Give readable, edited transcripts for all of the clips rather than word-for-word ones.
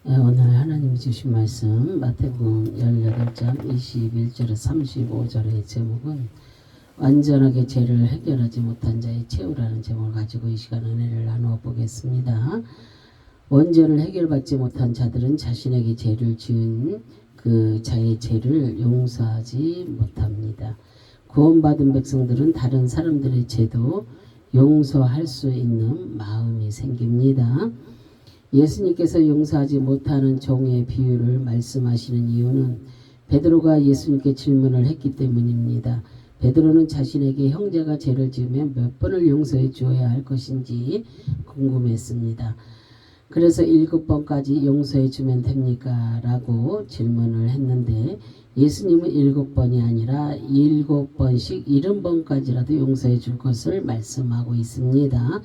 네, 오늘 하나님이 주신 말씀 마태복음 18장 21절에서 35절의 제목은 완전하게 죄를 해결하지 못한 자의 최후라는 제목을 가지고 이 시간 은혜를 나누어 보겠습니다. 원죄를 해결받지 못한 자들은 자신에게 죄를 지은 그 자의 죄를 용서하지 못합니다. 구원받은 백성들은 다른 사람들의 죄도 용서할 수 있는 마음이 생깁니다. 예수님께서 용서하지 못하는 종의 비유를 말씀하시는 이유는 베드로가 예수님께 질문을 했기 때문입니다. 베드로는 자신에게 형제가 죄를 지으면 몇 번을 용서해 주어야 할 것인지 궁금했습니다. 그래서 7번까지 용서해 주면 됩니까? 라고 질문을 했는데 예수님은 7번이 아니라 7번씩 70번까지라도 용서해 줄 것을 말씀하고 있습니다.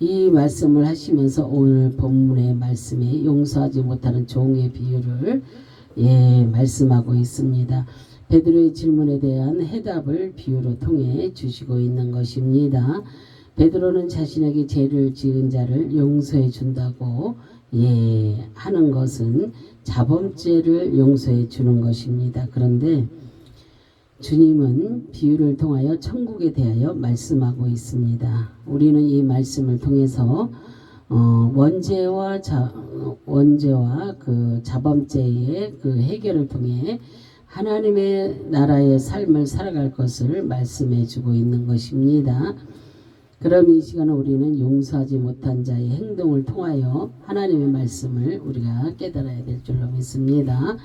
이 말씀을 하시면서 오늘 본문의 말씀에 용서하지 못하는 종의 비유를 말씀하고 있습니다. 베드로의 질문에 대한 해답을 비유로 통해 주시고 있는 것입니다. 베드로는 자신에게 죄를 지은 자를 용서해 준다고 하는 것은 자범죄를 용서해 주는 것입니다. 그런데 주님은 비유를 통하여 천국에 대하여 말씀하고 있습니다. 우리는 이 말씀을 통해서 원죄와 그 자범죄의 그 해결을 통해 하나님의 나라의 삶을 살아갈 것을 말씀해 주고 있는 것입니다. 그럼 이 시간에 우리는 용서하지 못한 자의 행동을 통하여 하나님의 말씀을 우리가 깨달아야 될 줄로 믿습니다.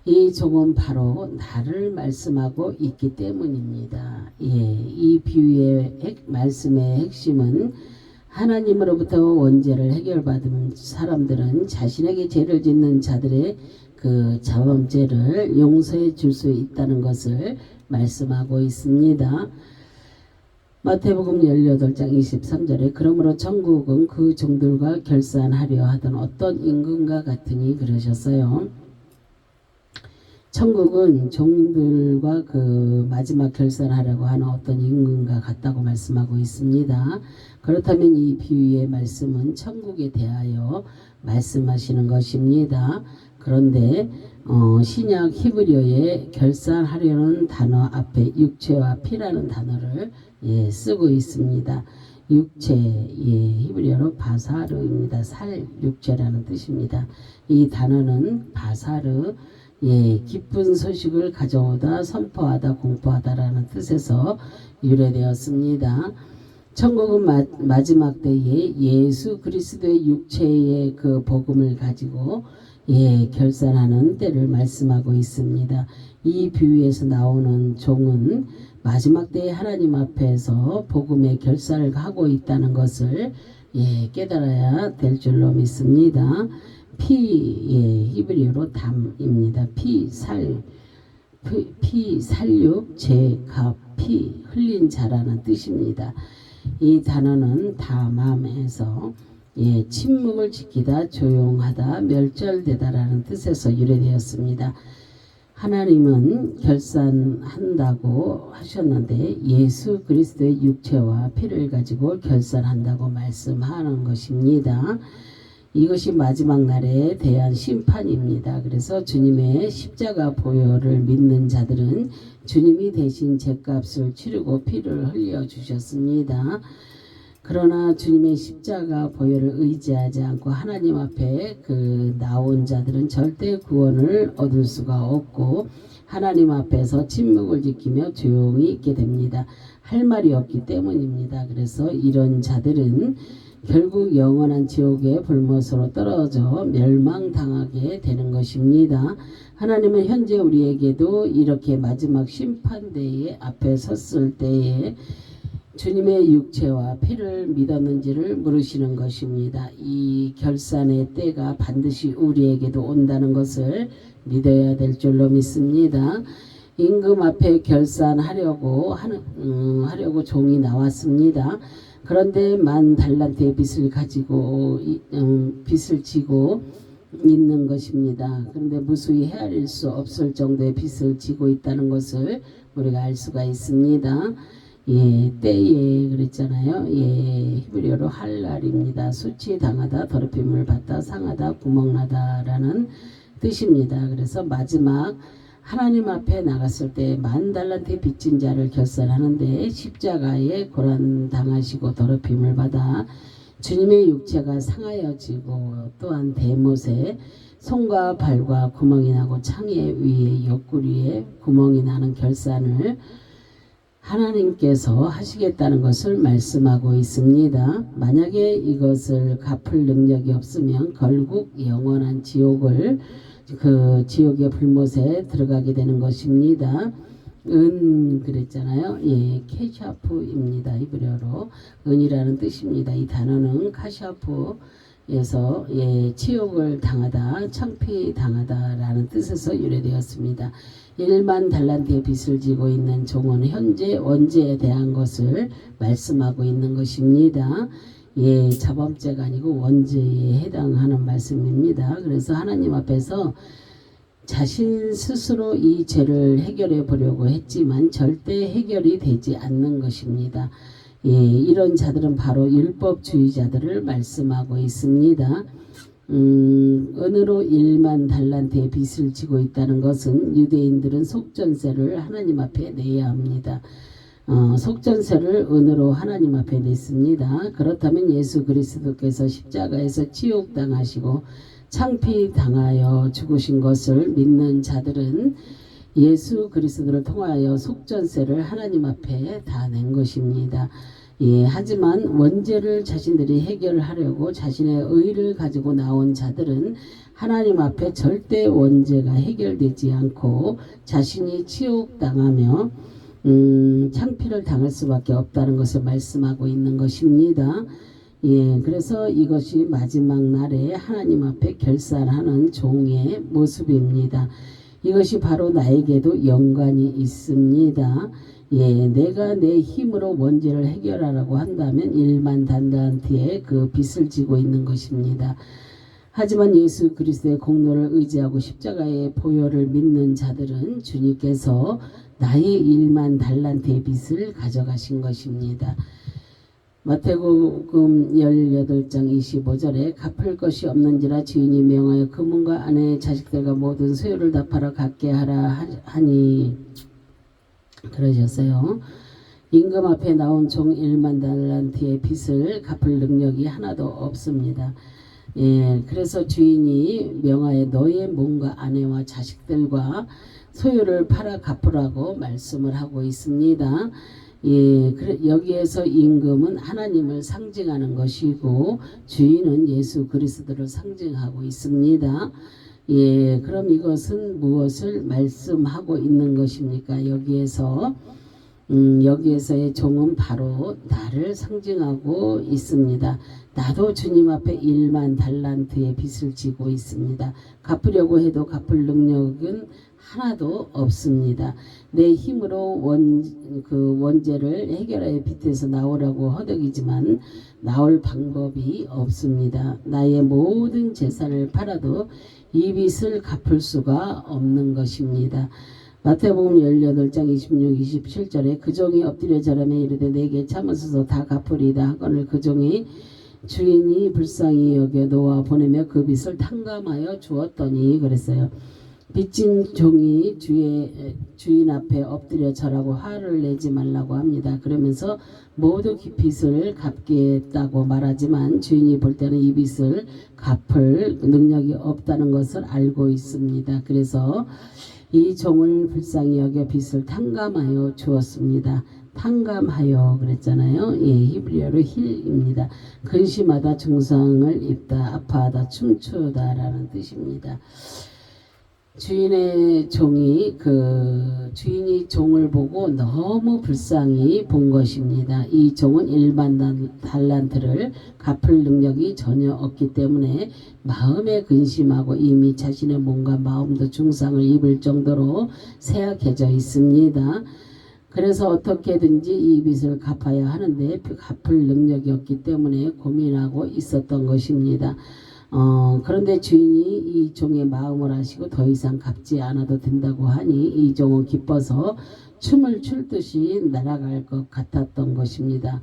이 종은 바로 나를 말씀하고 있기 때문입니다. 이 비유의 말씀의 핵심은 하나님으로부터 원죄를 해결받은 사람들은 자신에게 죄를 짓는 자들의 그 자범죄를 용서해 줄 수 있다는 것을 말씀하고 있습니다. 마태복음 18장 23절에 그러므로 천국은 그 종들과 결산하려 하던 어떤 임금과 같으니 그러셨어요. 천국은 종들과 그 마지막 결산하려고 하는 어떤 임금과 같다고 말씀하고 있습니다. 그렇다면 이 비유의 말씀은 천국에 대하여 말씀하시는 것입니다. 그런데 신약 히브리어에 결산하려는 단어 앞에 육체와 피라는 단어를 쓰고 있습니다. 육체, 히브리어로 바사르입니다. 살, 육체라는 뜻입니다. 이 단어는 바사르, 기쁜 소식을 가져오다, 선포하다, 공포하다라는 뜻에서 유래되었습니다. 천국은 마지막 때에 예수 그리스도의 육체의 그 복음을 가지고 결산하는 때를 말씀하고 있습니다. 이 비유에서 나오는 종은 마지막 때에 하나님 앞에서 복음의 결산을 하고 있다는 것을 깨달아야 될 줄로 믿습니다. 히브리어로 담입니다. 살육, 죄, 값, 피, 흘린 자라는 뜻입니다. 이 단어는 담함에서 침묵을 지키다, 조용하다, 멸절되다라는 뜻에서 유래되었습니다. 하나님은 결산한다고 하셨는데 예수 그리스도의 육체와 피를 가지고 결산한다고 말씀하는 것입니다. 이것이 마지막 날에 대한 심판입니다. 그래서 주님의 십자가 보혈을 믿는 자들은 주님이 대신 죄값을 치르고 피를 흘려 주셨습니다. 그러나 주님의 십자가 보혈을 의지하지 않고 하나님 앞에 나온 자들은 절대 구원을 얻을 수가 없고 하나님 앞에서 침묵을 지키며 조용히 있게 됩니다. 할 말이 없기 때문입니다. 그래서 이런 자들은 결국 영원한 지옥의 불못으로 떨어져 멸망당하게 되는 것입니다. 하나님은 현재 우리에게도 이렇게 마지막 심판대의 앞에 섰을 때에 주님의 육체와 피를 믿었는지를 물으시는 것입니다. 이 결산의 때가 반드시 우리에게도 온다는 것을 믿어야 될 줄로 믿습니다. 임금 앞에 결산하려고 하려고 종이 나왔습니다. 그런데 10,000달란트의 빚을 가지고 빚을 지고 있는 것입니다. 그런데 무수히 헤아릴 수 없을 정도의 빚을 지고 있다는 것을 우리가 알 수가 있습니다. 예, 때에 그랬잖아요. 예, 히브리어로 할 날입니다. 수치당하다, 더럽힘을 받다, 상하다, 구멍나다라는 뜻입니다. 그래서 마지막 하나님 앞에 나갔을 때 10,000달란트의 빚진 자를 결산하는데 십자가에 고난 당하시고 더럽힘을 받아 주님의 육체가 상하여지고 또한 대못에 손과 발과 구멍이 나고 창에 위에 옆구리에 구멍이 나는 결산을 하나님께서 하시겠다는 것을 말씀하고 있습니다. 만약에 이것을 갚을 능력이 없으면 결국 영원한 지옥을 그 지옥의 불못에 들어가게 되는 것입니다. 은 그랬잖아요. 예, 캐샤프입니다. 히브리어로 은이라는 뜻입니다. 이 단어는 카샤프에서 예, 치욕을 당하다, 창피 당하다라는 뜻에서 유래되었습니다. 10,000달란트의 빚을 지고 있는 종은 현재 원죄에 대한 것을 말씀하고 있는 것입니다. 예, 자범죄가 아니고 원죄에 해당하는 말씀입니다. 그래서 하나님 앞에서 자신 스스로 이 죄를 해결해 보려고 했지만 절대 해결이 되지 않는 것입니다. 예, 이런 자들은 바로 율법주의자들을 말씀하고 있습니다. 은으로 10,000달란트의 빚을 지고 있다는 것은 유대인들은 속전세를 하나님 앞에 내야 합니다. 속전세를 은으로 하나님 앞에 냈습니다. 그렇다면 예수 그리스도께서 십자가에서 치욕당하시고 창피당하여 죽으신 것을 믿는 자들은 예수 그리스도를 통하여 속전세를 하나님 앞에 다 낸 것입니다. 예, 하지만 원죄를 자신들이 해결하려고 자신의 의를 가지고 나온 자들은 하나님 앞에 절대 원죄가 해결되지 않고 자신이 치욕당하며 창피를 당할 수밖에 없다는 것을 말씀하고 있는 것입니다. 예, 그래서 이것이 마지막 날에 하나님 앞에 결산하는 종의 모습입니다. 이것이 바로 나에게도 연관이 있습니다. 예, 내가 내 힘으로 원죄를 해결하라고 한다면 10,000달란트의 그 빚을 지고 있는 것입니다. 하지만 예수 그리스도의 공로를 의지하고 십자가의 보혈을 믿는 자들은 주님께서 나의 10,000달란트의 빚을 가져가신 것입니다. 마태복음 18장 25절에 갚을 것이 없는지라 주인이 명하여 그문과 아내의 자식들과 모든 소유를 다 팔아 갖게 하라 하니 그러셨어요. 임금 앞에 나온 종 10,000달란트의 빚을 갚을 능력이 하나도 없습니다. 예, 그래서 주인이 명하여 너의 몸과 아내와 자식들과 소유를 팔아 갚으라고 말씀을 하고 있습니다. 예, 여기에서 임금은 하나님을 상징하는 것이고 주인은 예수 그리스도를 상징하고 있습니다. 예, 그럼 이것은 무엇을 말씀하고 있는 것입니까? 여기에서의 종은 바로 나를 상징하고 있습니다. 나도 주님 앞에 10,000달란트의 빚을 지고 있습니다. 갚으려고 해도 갚을 능력은 하나도 없습니다. 내 힘으로 원죄를 해결하여 빚에서 나오라고 허덕이지만 나올 방법이 없습니다. 나의 모든 재산을 팔아도 이 빚을 갚을 수가 없는 것입니다. 마태복음 18장 26, 27절에 그 종이 엎드려 절하며 이르되 내게 참으소서 다 갚으리이다 하거늘 그 종이 주인이 불쌍히 여겨 놓아 보내며 그 빚을 탕감하여 주었더니 그랬어요. 빚진 종이 주인 앞에 엎드려 절하고 화를 내지 말라고 합니다. 그러면서 모두 빚을 갚겠다고 말하지만 주인이 볼 때는 이 빚을 갚을 능력이 없다는 것을 알고 있습니다. 그래서 이 종을 불쌍히 여겨 빚을 탕감하여 주었습니다. 탕감하여 그랬잖아요. 예, 히브리어로 힐입니다. 근심하다, 중상을 입다, 아파하다, 춤추다라는 뜻입니다. 주인이 종을 보고 너무 불쌍히 본 것입니다. 이 종은 10,000달란트를 갚을 능력이 전혀 없기 때문에 마음에 근심하고 이미 자신의 몸과 마음도 중상을 입을 정도로 쇠약해져 있습니다. 그래서 어떻게든지 이 빚을 갚아야 하는데 갚을 능력이 없기 때문에 고민하고 있었던 것입니다. 그런데 주인이 이 종의 마음을 아시고 더 이상 갚지 않아도 된다고 하니 이 종은 기뻐서 춤을 출 듯이 날아갈 것 같았던 것입니다.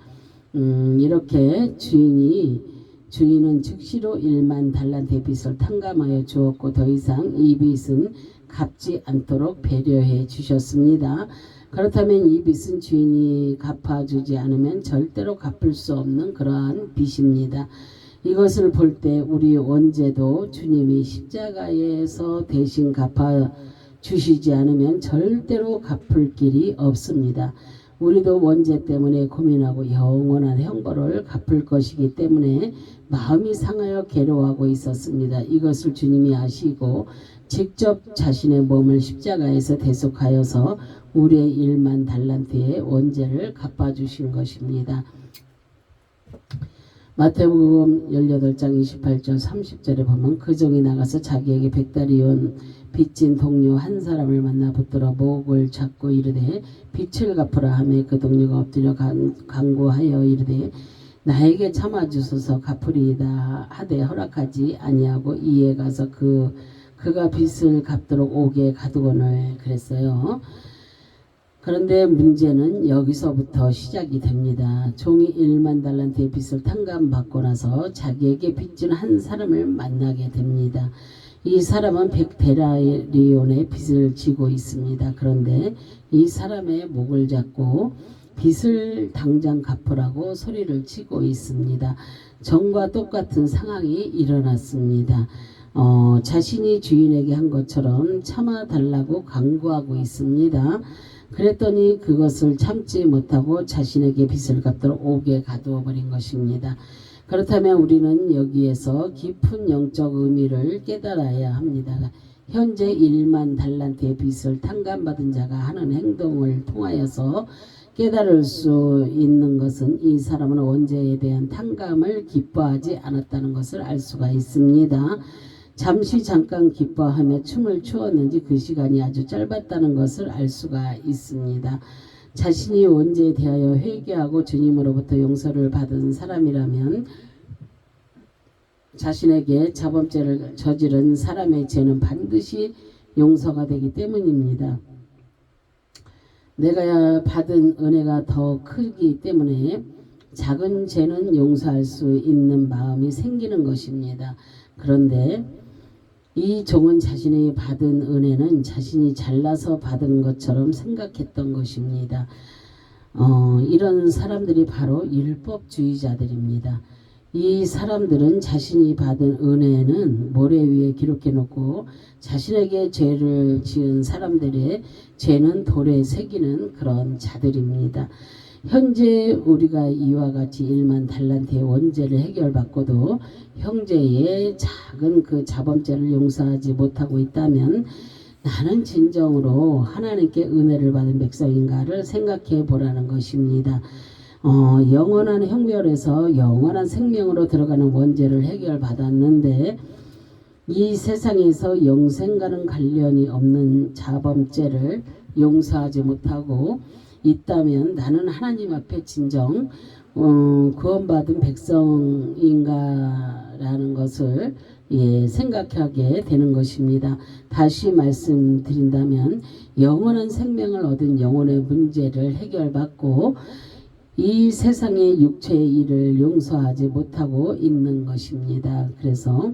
이렇게 주인은 즉시로 1만 달란트의 빚을 탕감하여 주었고 더 이상 이 빚은 갚지 않도록 배려해 주셨습니다. 그렇다면 이 빚은 주인이 갚아주지 않으면 절대로 갚을 수 없는 그러한 빚입니다. 이것을 볼 때 우리 원죄도 주님이 십자가에서 대신 갚아주시지 않으면 절대로 갚을 길이 없습니다. 우리도 원죄 때문에 고민하고 영원한 형벌을 갚을 것이기 때문에 마음이 상하여 괴로워하고 있었습니다. 이것을 주님이 아시고 직접 자신의 몸을 십자가에서 대속하여서 우리의 1만 달란트의 원죄를 갚아주신 것입니다. 마태복음 18장 28절 30절에 보면 그 종이 나가서 자기에게 100달이온 빚진 동료 한 사람을 만나 붙들어 목을 잡고 이르되 빚을 갚으라 하며 그 동료가 엎드려 간구하여 이르되 나에게 참아주소서 갚으리이다 하되 허락하지 아니하고 이에 가서 그가 빚을 갚도록 옥에 가두거늘 그랬어요. 그런데 문제는 여기서부터 시작이 됩니다. 종이 1만 달란트의 빚을 탕감받고 나서 자기에게 빚진 한 사람을 만나게 됩니다. 이 사람은 100데나리온의 빚을 지고 있습니다. 그런데 이 사람의 목을 잡고 빚을 당장 갚으라고 소리를 치고 있습니다. 전과 똑같은 상황이 일어났습니다. 자신이 주인에게 한 것처럼 참아달라고 강구하고 있습니다. 그랬더니 그것을 참지 못하고 자신에게 빚을 갚도록 옥에 가두어 버린 것입니다. 그렇다면 우리는 여기에서 깊은 영적 의미를 깨달아야 합니다. 현재 1만 달란트의 빚을 탕감받은 자가 하는 행동을 통하여서 깨달을 수 있는 것은 이 사람은 원죄에 대한 탕감을 기뻐하지 않았다는 것을 알 수가 있습니다. 잠깐 기뻐하며 춤을 추었는지 그 시간이 아주 짧았다는 것을 알 수가 있습니다. 자신이 원죄에 대하여 회개하고 주님으로부터 용서를 받은 사람이라면 자신에게 자범죄를 저지른 사람의 죄는 반드시 용서가 되기 때문입니다. 내가 받은 은혜가 더 크기 때문에 작은 죄는 용서할 수 있는 마음이 생기는 것입니다. 그런데 이 종은 자신이 받은 은혜는 자신이 잘나서 받은 것처럼 생각했던 것입니다. 이런 사람들이 바로 율법주의자들입니다. 이 사람들은 자신이 받은 은혜는 모래 위에 기록해 놓고 자신에게 죄를 지은 사람들의 죄는 돌에 새기는 그런 자들입니다. 현재 우리가 이와 같이 1만 달란트의 원죄를 해결받고도 형제의 작은 그 자범죄를 용서하지 못하고 있다면 나는 진정으로 하나님께 은혜를 받은 백성인가를 생각해 보라는 것입니다. 영원한 형벌에서 영원한 생명으로 들어가는 원죄를 해결받았는데 이 세상에서 영생과는 관련이 없는 자범죄를 용서하지 못하고 있다면 나는 하나님 앞에 진정 구원받은 백성인가라는 것을 생각하게 되는 것입니다. 다시 말씀드린다면 영원한 생명을 얻은 영혼의 문제를 해결받고 이 세상의 육체의 일을 용서하지 못하고 있는 것입니다. 그래서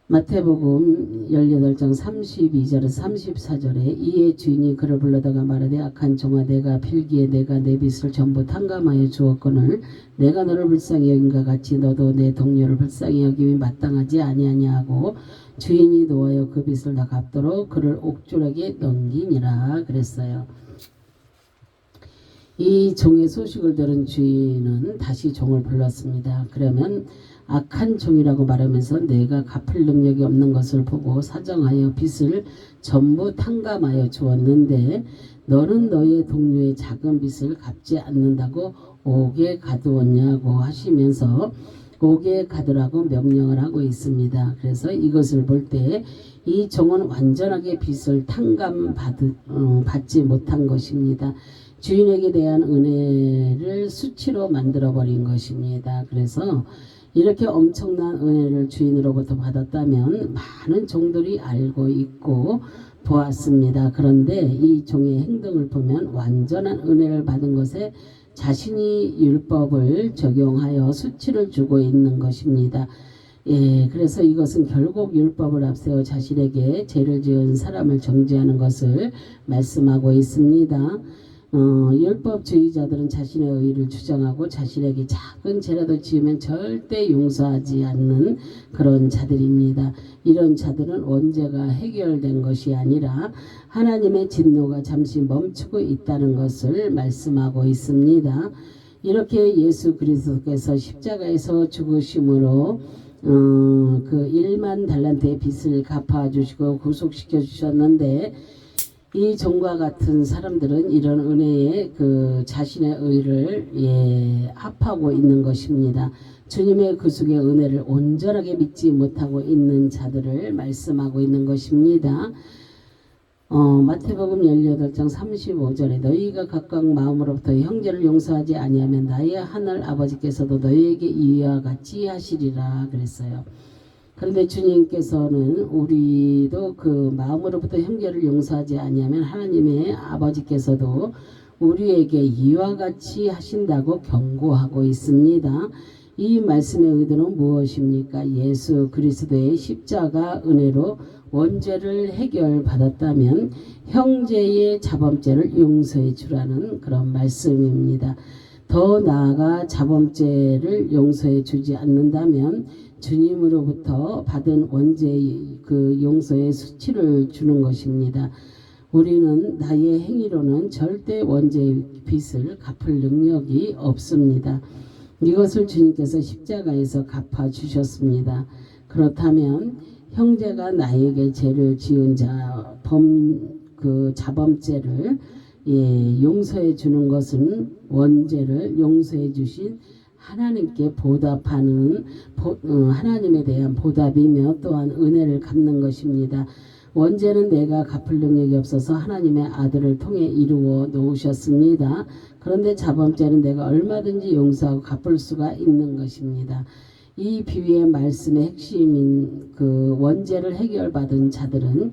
마태복음 18장 32절에서 34절에 이에 주인이 그를 불러다가 말하되 악한 종아 내가 필기에 내가 내 빚을 전부 탕감하여 주었거늘 내가 너를 불쌍히 여긴과 같이 너도 내 동료를 불쌍히 여김이 마땅하지 아니하냐 하고 주인이 노하여 그 빚을 다 갚도록 그를 옥졸에게 넘기니라 그랬어요. 이 종의 소식을 들은 주인은 다시 종을 불렀습니다. 그러면 악한 종이라고 말하면서 내가 갚을 능력이 없는 것을 보고 사정하여 빚을 전부 탕감하여 주었는데 너는 너의 동료의 작은 빚을 갚지 않는다고 옥에 가두었냐고 하시면서 옥에 가두라고 명령을 하고 있습니다. 그래서 이것을 볼 때 이 종은 완전하게 빚을 탕감받지 못한 것입니다. 주인에게 대한 은혜를 수치로 만들어 버린 것입니다. 그래서 이렇게 엄청난 은혜를 주인으로부터 받았다면 많은 종들이 알고 있고 보았습니다. 그런데 이 종의 행동을 보면 완전한 은혜를 받은 것에 자신이 율법을 적용하여 수치를 주고 있는 것입니다. 그래서 이것은 결국 율법을 앞세워 자신에게 죄를 지은 사람을 정죄하는 것을 말씀하고 있습니다. 율법주의자들은 자신의 의의를 주장하고 자신에게 작은 죄라도 지으면 절대 용서하지 않는 그런 자들입니다. 이런 자들은 원죄가 해결된 것이 아니라 하나님의 진노가 잠시 멈추고 있다는 것을 말씀하고 있습니다. 이렇게 예수 그리스도께서 십자가에서 죽으심으로 그 1만 달란트의 빚을 갚아주시고 구속시켜 주셨는데 이 종과 같은 사람들은 이런 은혜에 그 자신의 의를 합하고 있는 것입니다. 주님의 구속의 은혜를 온전하게 믿지 못하고 있는 자들을 말씀하고 있는 것입니다. 마태복음 18장 35절에 너희가 각각 마음으로부터 형제를 용서하지 아니하면 나의 하늘 아버지께서도 너희에게 이와 같이 하시리라 그랬어요. 그런데 주님께서는 우리도 그 마음으로부터 형제를 용서하지 아니하면 하나님의 아버지께서도 우리에게 이와 같이 하신다고 경고하고 있습니다. 이 말씀의 의도는 무엇입니까? 예수 그리스도의 십자가 은혜로 원죄를 해결받았다면 형제의 자범죄를 용서해 주라는 그런 말씀입니다. 더 나아가 자범죄를 용서해 주지 않는다면 주님으로부터 받은 원죄의 그 용서의 수치를 주는 것입니다. 우리는 나의 행위로는 절대 원죄의 빚을 갚을 능력이 없습니다. 이것을 주님께서 십자가에서 갚아주셨습니다. 그렇다면 형제가 나에게 죄를 지은 그 자범죄를 용서해 주는 것은 원죄를 용서해 주신 하나님께 보답하는 하나님에 대한 보답이며 또한 은혜를 갚는 것입니다. 원죄는 내가 갚을 능력이 없어서 하나님의 아들을 통해 이루어 놓으셨습니다. 그런데 자범죄는 내가 얼마든지 용서하고 갚을 수가 있는 것입니다. 이 비유의 말씀의 핵심인 그 원죄를 해결받은 자들은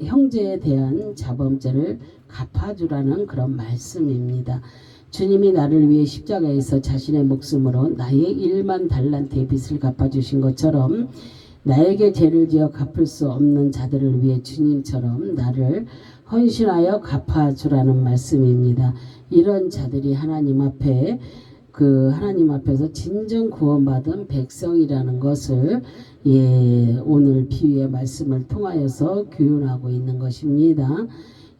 형제에 대한 자범죄를 갚아주라는 그런 말씀입니다. 주님이 나를 위해 십자가에서 자신의 목숨으로 나의 1만 달란트의 빚을 갚아주신 것처럼 나에게 죄를 지어 갚을 수 없는 자들을 위해 주님처럼 나를 헌신하여 갚아주라는 말씀입니다. 이런 자들이 하나님 앞에서 진정 구원받은 백성이라는 것을 오늘 비유의 말씀을 통하여서 교훈하고 있는 것입니다.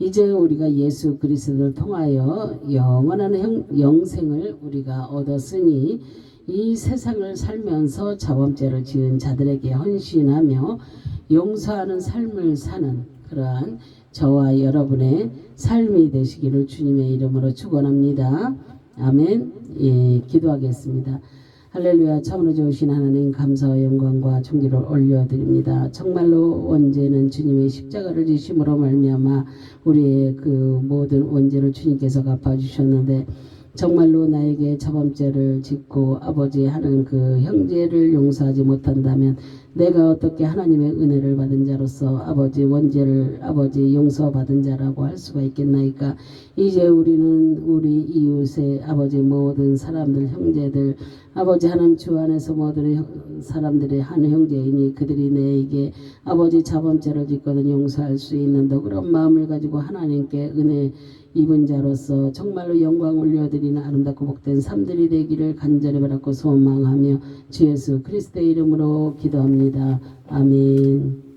이제 우리가 예수 그리스도를 통하여 영원한 영생을 우리가 얻었으니 이 세상을 살면서 자범죄를 지은 자들에게 헌신하며 용서하는 삶을 사는 그러한 저와 여러분의 삶이 되시기를 주님의 이름으로 축원합니다. 아멘. 기도하겠습니다. 할렐루야. 참으로 좋으신 하나님 감사와 영광과 존귀를 올려드립니다. 정말로 원죄는 주님의 십자가를 지심으로 말미암아 우리의 그 모든 원죄를 주님께서 갚아주셨는데 정말로 나에게 자범죄를 짓고 아버지 하는 그 형제를 용서하지 못한다면 내가 어떻게 하나님의 은혜를 받은 자로서 아버지 원죄를 아버지 용서받은 자라고 할 수가 있겠나이까. 이제 우리는 우리 이웃의 아버지 모든 사람들 형제들 아버지 하나님 주 안에서 모든 사람들의 한 형제이니 그들이 내게 아버지 자범죄를 짓거든 용서할 수 있는 그런 마음을 가지고 하나님께 은혜 입은 자로서 정말로 영광 올려드리는 아름답고 복된 삶들이 되기를 간절히 바라고 소망하며 주 예수 그리스도의 이름으로 기도합니다. 아멘.